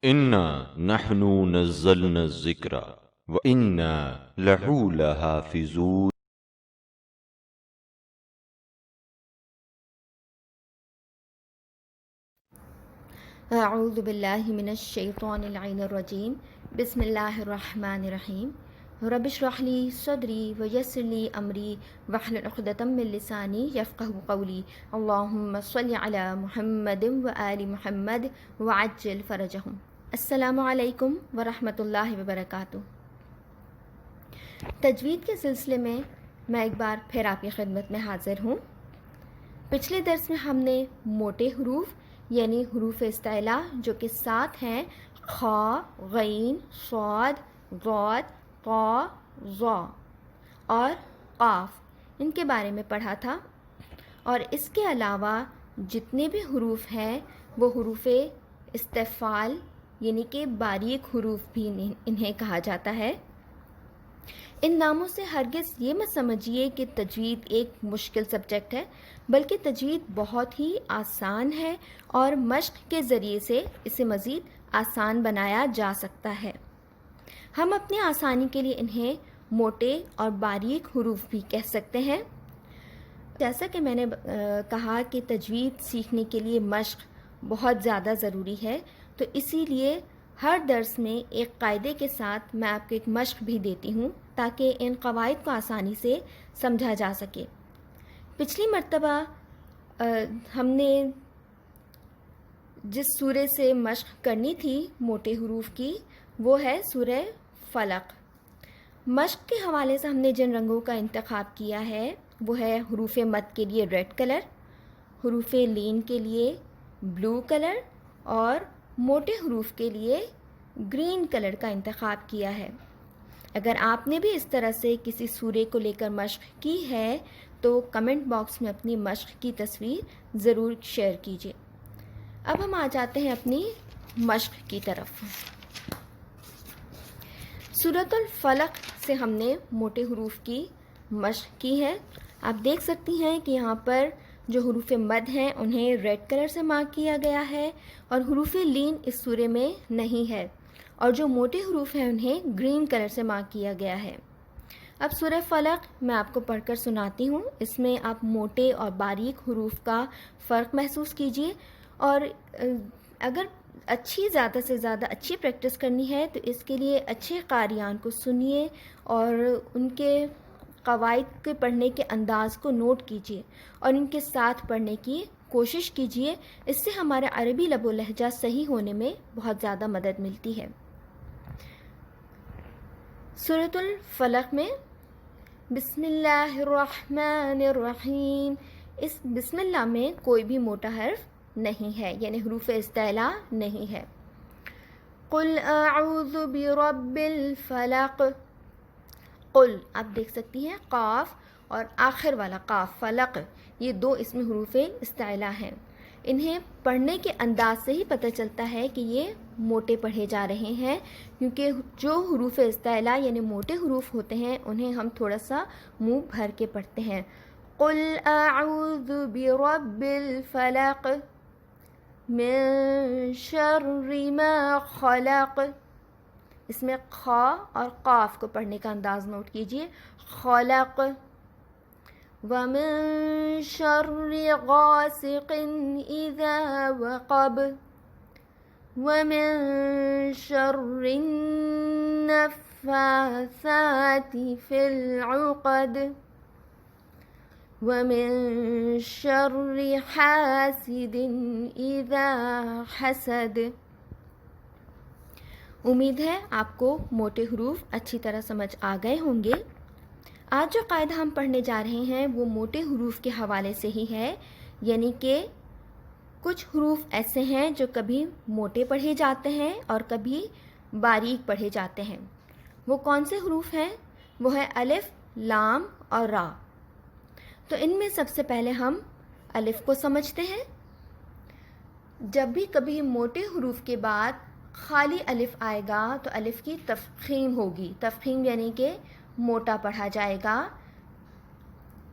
انا نحن نزلنا الذکر وانا لہو لحافظون۔ اعوذ باللہ من الشیطان اللعین الرجیم، بسم اللہ الرحمن الرحیم۔ رب اشرح لی صدری ویسر لی امری واحلل عقدۃ من لسانی یفقہوا قولی۔ اللہم صل علی محمد وآل محمد وعجل فرجہم۔ السلام علیکم ورحمۃ اللہ وبرکاتہ۔ تجوید کے سلسلے میں ایک بار پھر آپ کی خدمت میں حاضر ہوں۔ پچھلے درس میں ہم نے موٹے حروف یعنی حروف استعلاء جو کہ 7 ہیں، خ، غین، صاد، ضاد، طا، ظا اور قاف، ان کے بارے میں پڑھا تھا، اور اس کے علاوہ جتنے بھی حروف ہیں وہ حروف استفعال یعنی کہ باریک حروف بھی انہیں کہا جاتا ہے۔ ان ناموں سے ہرگز یہ مت سمجھیے کہ تجوید ایک مشکل سبجیکٹ ہے، بلکہ تجوید بہت ہی آسان ہے اور مشق کے ذریعے سے اسے مزید آسان بنایا جا سکتا ہے۔ ہم اپنی آسانی کے لیے انہیں موٹے اور باریک حروف بھی کہہ سکتے ہیں۔ جیسا کہ میں نے کہا کہ تجوید سیکھنے کے لیے مشق بہت زیادہ ضروری ہے، تو اسی لیے ہر درس میں ایک قاعدے کے ساتھ میں آپ کو ایک مشق بھی دیتی ہوں تاکہ ان قواعد کو آسانی سے سمجھا جا سکے۔ پچھلی مرتبہ ہم نے جس سورے سے مشق کرنی تھی موٹے حروف کی وہ ہے سورہ فلق۔ مشق کے حوالے سے ہم نے جن رنگوں کا انتخاب کیا ہے وہ ہے حروف مد کے لیے ریڈ کلر، حروف لین کے لیے بلو کلر اور موٹے حروف کے لیے گرین کلر کا انتخاب کیا ہے۔ اگر آپ نے بھی اس طرح سے کسی سورے کو لے کر مشق کی ہے تو کمنٹ باکس میں اپنی مشق کی تصویر ضرور شیئر کیجیے۔ اب ہم آ جاتے ہیں اپنی مشق کی طرف۔ سورۃ الفلق سے ہم نے موٹے حروف کی مشق کی ہے۔ آپ دیکھ سکتی ہیں کہ یہاں پر جو حروف مد ہیں انہیں ریڈ کلر سے مارک کیا گیا ہے اور حروف لین اس سورے میں نہیں ہے، اور جو موٹے حروف ہیں انہیں گرین کلر سے مارک کیا گیا ہے۔ اب سورہ فلق میں آپ کو پڑھ کر سناتی ہوں، اس میں آپ موٹے اور باریک حروف کا فرق محسوس کیجیے، اور اگر زیادہ سے زیادہ اچھی پریکٹس کرنی ہے تو اس کے لیے اچھے قاریان کو سنیے اور ان کے قواعد کے پڑھنے کے انداز کو نوٹ کیجیے اور ان کے ساتھ پڑھنے کی کوشش کیجیے۔ اس سے ہمارا عربی لب و لہجہ صحیح ہونے میں بہت زیادہ مدد ملتی ہے۔ سورۃ الفلق میں بسم اللہ الرحمن الرحیم، اس بسم اللہ میں کوئی بھی موٹا حرف نہیں ہے، یعنی حروف استعلاء نہیں ہے۔ قل اعوذ برب الفلق، قل آپ دیکھ سکتی ہیں قاف اور آخر والا قاف فلق، یہ دو اس میں حروف استعلاء ہیں۔ انہیں پڑھنے کے انداز سے ہی پتہ چلتا ہے کہ یہ موٹے پڑھے جا رہے ہیں، کیونکہ جو حروف استعلاء یعنی موٹے حروف ہوتے ہیں انہیں ہم تھوڑا سا منہ بھر کے پڑھتے ہیں۔ قل اعوذ برب الفلق من شر ما خلق، اس میں خ اور قاف کو پڑھنے کا انداز نوٹ کیجیے، خلق، ومن شر غاسق اذا وقب، ومن شر النفاثات في العقد، ومن شر حاسد اذا حسد۔ امید ہے آپ کو موٹے حروف اچھی طرح سمجھ آ گئے ہوں گے۔ آج جو قاعدہ ہم پڑھنے جا رہے ہیں وہ موٹے حروف کے حوالے سے ہی ہے، یعنی کہ کچھ حروف ایسے ہیں جو کبھی موٹے پڑھے جاتے ہیں اور کبھی باریک پڑھے جاتے ہیں۔ وہ کون سے حروف ہیں؟ وہ ہے الف، لام اور را۔ تو ان میں سب سے پہلے ہم الف کو سمجھتے ہیں۔ جب بھی کبھی موٹے حروف کے بعد خالی الف آئے گا تو الف کی تفخیم ہوگی، تفخیم یعنی کہ موٹا پڑھا جائے گا۔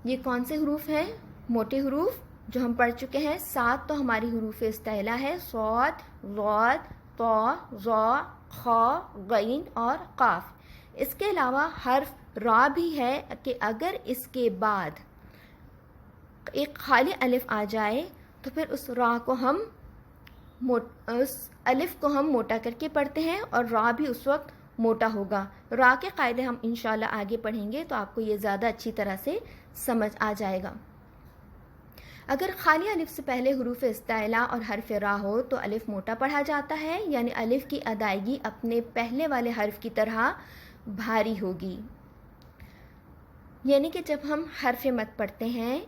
یہ کون سے حروف ہیں؟ موٹے حروف جو ہم پڑھ چکے ہیں 7 تو ہماری حروف استعلاء ہے، صاد، ضاد، طا، ظا، خا، غین اور قاف۔ اس کے علاوہ حرف را بھی ہے کہ اگر اس کے بعد ایک خالی الف آ جائے تو پھر اس را کو ہم اس الف کو ہم موٹا کر کے پڑھتے ہیں اور را بھی اس وقت موٹا ہوگا۔ را کے قاعدے ہم انشاءاللہ آگے پڑھیں گے تو آپ کو یہ زیادہ اچھی طرح سے سمجھ آ جائے گا۔ اگر خالی الف سے پہلے حروف استعلاء اور حرف را ہو تو الف موٹا پڑھا جاتا ہے، یعنی الف کی ادائیگی اپنے پہلے والے حرف کی طرح بھاری ہوگی۔ یعنی کہ جب ہم حرف مد پڑھتے ہیں،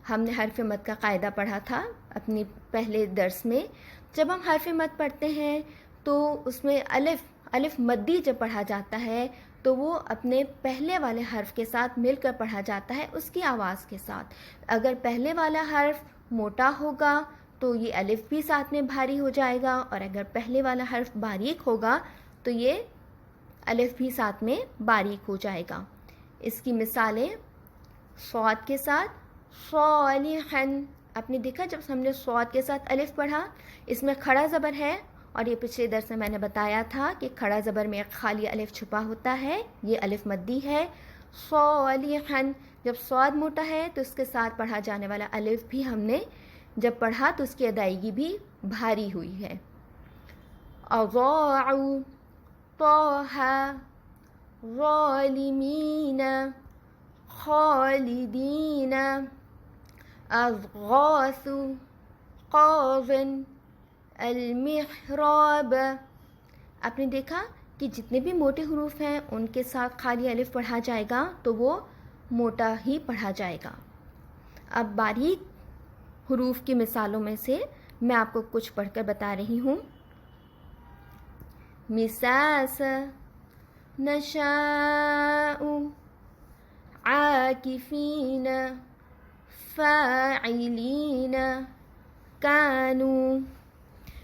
ہم نے حرف مد کا قاعدہ پڑھا تھا اپنی پہلے درس میں، جب ہم حرف مد پڑھتے ہیں تو اس میں الف مدی جب پڑھا جاتا ہے تو وہ اپنے پہلے والے حرف کے ساتھ مل کر پڑھا جاتا ہے اس کی آواز کے ساتھ۔ اگر پہلے والا حرف موٹا ہوگا تو یہ الف بھی ساتھ میں بھاری ہو جائے گا، اور اگر پہلے والا حرف باریک ہوگا تو یہ الف بھی ساتھ میں باریک ہو جائے گا۔ اس کی مثالیں صاد کے ساتھ صالحن، آپ نے دیکھا جب ہم نے صاد کے ساتھ الف پڑھا اس میں کھڑا زبر ہے، اور یہ پچھلے درس میں نے بتایا تھا کہ کھڑا زبر میں ایک خالی الف چھپا ہوتا ہے، یہ الف مدی ہے۔ صالحن، جب صاد موٹا ہے تو اس کے ساتھ پڑھا جانے والا الف بھی ہم نے جب پڑھا تو اس کی ادائیگی بھی بھاری ہوئی ہے۔ اضاعوا، طه، ظالمین، خالدین، اضغاث، قاضن، المحراب۔ آپ نے دیکھا کہ جتنے بھی موٹے حروف ہیں ان کے ساتھ خالی الف پڑھا جائے گا تو وہ موٹا ہی پڑھا جائے گا۔ اب باریک حروف کی مثالوں میں سے میں آپ کو کچھ پڑھ کر بتا رہی ہوں۔ مساس، نشاء، عاکفین، فاعلین، کانوا۔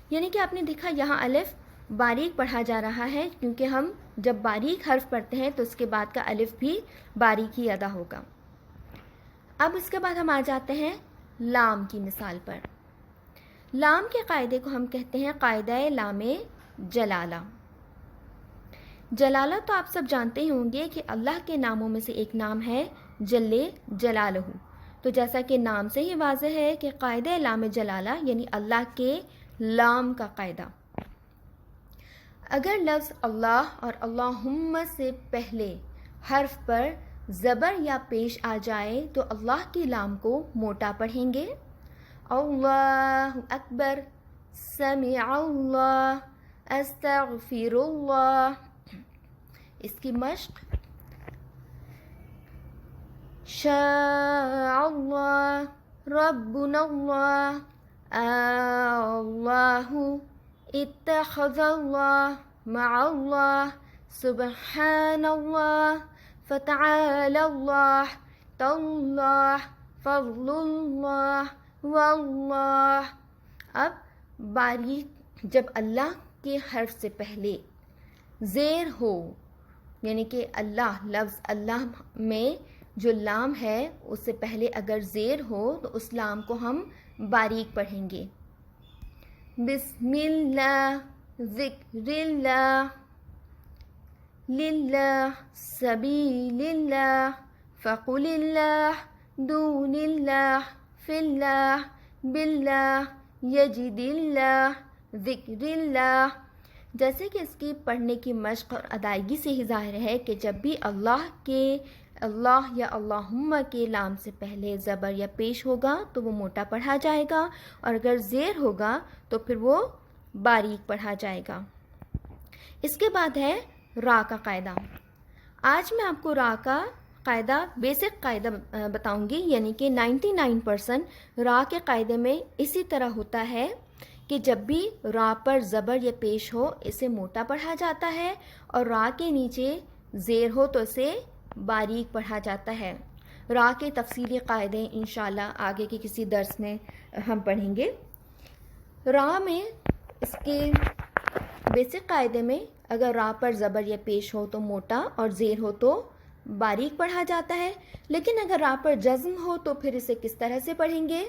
یعنی کہ آپ نے دیکھا یہاں الف باریک پڑھا جا رہا ہے کیونکہ ہم جب باریک حرف پڑھتے ہیں تو اس کے بعد کا الف بھی باریک ہی ادا ہوگا۔ اب اس کے بعد ہم آ جاتے ہیں لام کی مثال پر۔ لام کے قاعدے کو ہم کہتے ہیں قاعدہ لام جلالہ۔ جلالہ تو آپ سب جانتے ہی ہوں گے کہ اللہ کے ناموں میں سے ایک نام ہے جل جلالہ۔ تو جیسا کہ نام سے ہی واضح ہے کہ قاعدہ لام جلالہ یعنی اللہ کے لام کا قاعدہ۔ اگر لفظ اللہ اور اللہم سے پہلے حرف پر زبر یا پیش آ جائے تو اللہ کی لام کو موٹا پڑھیں گے۔ اللہ اکبر، سمع اللہ، استغفر اللہ۔ اس کی مشق شاء اللہ، ربنا اللہ، اللہ، اتخذ اللہ، مع اللہ، سبحان اللہ، فتعال اللہ، تاللہ، فضل اللہ، واللہ۔ اب باریک جب اللہ کے حرف سے پہلے زیر ہو، یعنی کہ اللہ لفظ اللہ میں جو لام ہے اس سے پہلے اگر زیر ہو تو اس لام کو ہم باریک پڑھیں گے۔ بسم اللہ، ذکر اللہ، للہ، سبیل اللہ، فقل اللہ، دون اللہ، فی اللہ، باللہ، یجد اللہ، ذکر اللہ۔ جیسے کہ اس کی پڑھنے کی مشق اور ادائیگی سے ہی ظاہر ہے کہ جب بھی اللہ کے اللہ یا اللہم کے لام سے پہلے زبر یا پیش ہوگا تو وہ موٹا پڑھا جائے گا، اور اگر زیر ہوگا تو پھر وہ باریک پڑھا جائے گا۔ اس کے بعد ہے را کا قاعدہ۔ آج میں آپ کو را کا قاعدہ بیسک قاعدہ بتاؤں گی، یعنی کہ 99% را کے قاعدے میں اسی طرح ہوتا ہے کہ جب بھی را پر زبر یا پیش ہو اسے موٹا پڑھا جاتا ہے، اور را کے نیچے زیر ہو تو اسے باریک پڑھا جاتا ہے۔ را کے تفصیلی قاعدے انشاءاللہ آگے کے کسی درس میں ہم پڑھیں گے۔ را میں اس کے بیسک قاعدے میں اگر را پر زبر یا پیش ہو تو موٹا اور زیر ہو تو باریک پڑھا جاتا ہے، لیکن اگر را پر جزم ہو تو پھر اسے کس طرح سے پڑھیں گے؟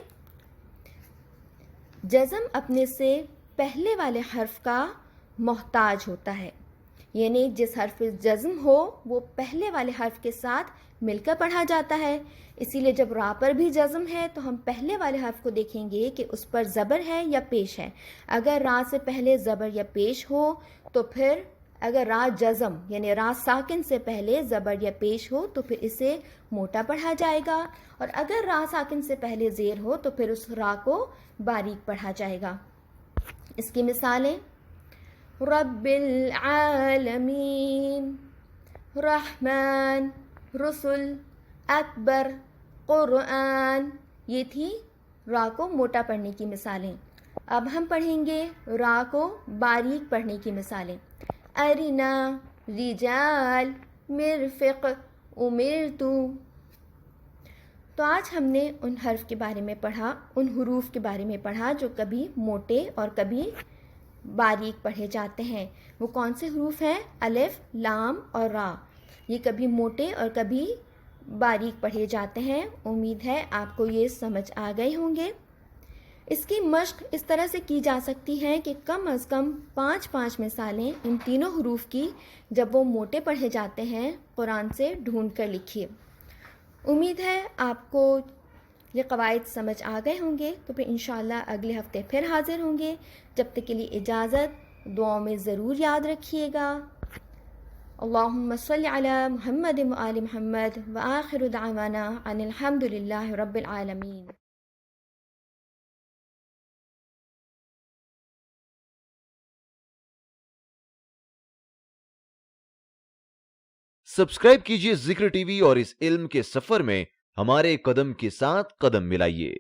جزم اپنے سے پہلے والے حرف کا محتاج ہوتا ہے، یعنی جس حرف پہ جزم ہو وہ پہلے والے حرف کے ساتھ مل کر پڑھا جاتا ہے. اسی لیے جب را پر بھی جزم ہے تو ہم پہلے والے حرف کو دیکھیں گے کہ اس پر زبر ہے یا پیش ہے. اگر را سے پہلے زبر یا پیش ہو تو پھر اگر را جزم یعنی را ساکن سے پہلے زبر یا پیش ہو تو پھر اسے موٹا پڑھا جائے گا، اور اگر را ساکن سے پہلے زیر ہو تو پھر اس را کو باریک پڑھا جائے گا. اس کی مثالیں: رب العالمین، رحمان، رسل، اکبر، قرآن. یہ تھی را کو موٹا پڑھنے کی مثالیں. اب ہم پڑھیں گے را کو باریک پڑھنے کی مثالیں. ارنا، رجال، مرفق، امرتو. تو آج ہم نے ان حرف کے بارے میں پڑھا، ان حروف کے بارے میں پڑھا جو کبھی موٹے اور کبھی باریک پڑھے جاتے ہیں. وہ کون سے حروف ہیں؟ الف، لام اور را. یہ کبھی موٹے اور کبھی باریک پڑھے جاتے ہیں. امید ہے آپ کو یہ سمجھ آ گئے ہوں گے. اس کی مشق اس طرح سے کی جا سکتی ہے کہ کم از کم 5 مثالیں ان تینوں حروف کی جب وہ موٹے پڑھے جاتے ہیں قرآن سے ڈھونڈ کر لکھیے. امید ہے آپ کو یہ قواعد سمجھ آ گئے ہوں گے. تو پھر انشاءاللہ اگلے ہفتے پھر حاضر ہوں گے. جب تک کے لیے اجازت، دعاؤں میں ضرور یاد رکھیے گا. اللہم صلی علی محمد و آل محمد وآخر دعوانا ان الحمد للہ رب العالمین. سبسکرائب کیجئے ذکر ٹی وی اور اس علم کے سفر میں ہمارے قدم کے ساتھ قدم ملائیے.